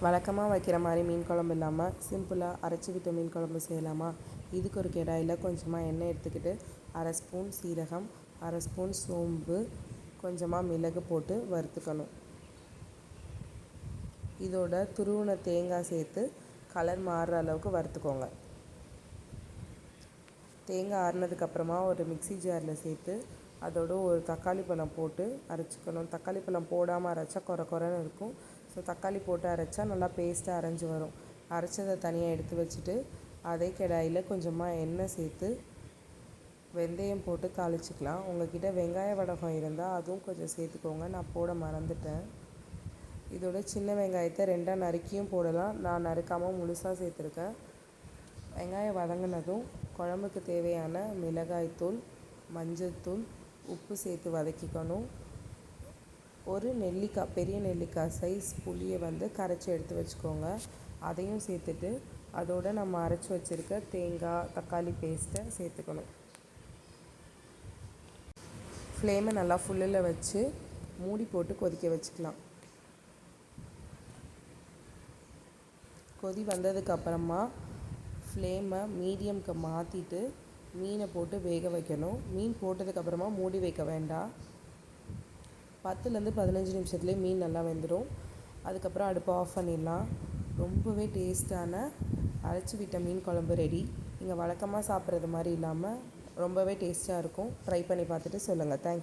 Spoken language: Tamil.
வழக்கமாக வைக்கிற மாதிரி மீன் குழம்பு இல்லாமல் சிம்பிளாக அரைச்சி விட்ட மீன் குழம்பு செய்யலாமா? இதுக்கு ஒரு கடாயில் கொஞ்சமாக எண்ணெய் எடுத்துக்கிட்டு அரை ஸ்பூன் சீரகம், அரை ஸ்பூன் சோம்பு, கொஞ்சமாக மிளகு போட்டு வறுத்துக்கணும். இதோட துருவின தேங்காய் சேர்த்து கலர் மாறுற அளவுக்கு வறுத்துக்கோங்க. தேங்காய் ஆறுனதுக்கப்புறமா ஒரு மிக்ஸி ஜாரில் சேர்த்து அதோட ஒரு தக்காளி பழம் போட்டு அரைச்சிக்கணும். தக்காளி பழம் போடாமல் அரைச்சா குறன்னு இருக்கும். ஸோ தக்காளி போட்டு அரைச்சா நல்லா பேஸ்ட்டாக அரைஞ்சி வரும். அரைச்சதை தனியாக எடுத்து வச்சுட்டு அதே கடாயில் கொஞ்சமாக எண்ணெய் சேர்த்து வெந்தயம் போட்டு தாளிச்சிக்கலாம். உங்கள்கிட்ட வெங்காய வடகம் இருந்தால் அதுவும் கொஞ்சம் சேர்த்துக்கோங்க. நான் போட மறந்துட்டேன். இதோட சின்ன வெங்காயத்தை ரெண்டாக நறுக்கியும் போடலாம். நான் நறுக்காமல் முழுசாக சேர்த்துருக்கேன். வெங்காயம் வதங்கினதும் குழம்புக்கு தேவையான மிளகாய்த்தூள், மஞ்சள்தூள், உப்பு சேர்த்து வதக்கிக்கணும். ஒரு நெல்லிக்காய், பெரிய நெல்லிக்காய் சைஸ் புளியை கரைச்சி எடுத்து வச்சுக்கோங்க. அதையும் சேர்த்துட்டு அதோடு நம்ம அரைச்சி வச்சுருக்க தேங்காய் தக்காளி பேஸ்ட்டை சேர்த்துக்கணும். ஃப்ளேமை நல்லா ஃபுல்லில் வச்சு மூடி போட்டு கொதிக்க வச்சுக்கலாம். கொதி வந்ததுக்கப்புறமா ஃப்ளேமை மீடியம்க்கு மாற்றிட்டு மீனை போட்டு வேக வைக்கணும். மீன் போட்டதுக்கப்புறமா மூடி வைக்க வேண்டாம். 10லேருந்து 15 நிமிஷத்துலேயே மீன் நல்லா வெந்துடும். அதுக்கப்புறம் அடுப்பை ஆஃப் பண்ணிடலாம். ரொம்பவே டேஸ்ட்டான அரைச்சி விட்ட மீன் குழம்பு ரெடி. நீங்கள் வழக்கமாக சாப்பிட்றது மாதிரி இல்லாமல் ரொம்பவே டேஸ்ட்டாக இருக்கும். ட்ரை பண்ணி பார்த்துட்டு சொல்லுங்கள். தேங்க்யூ.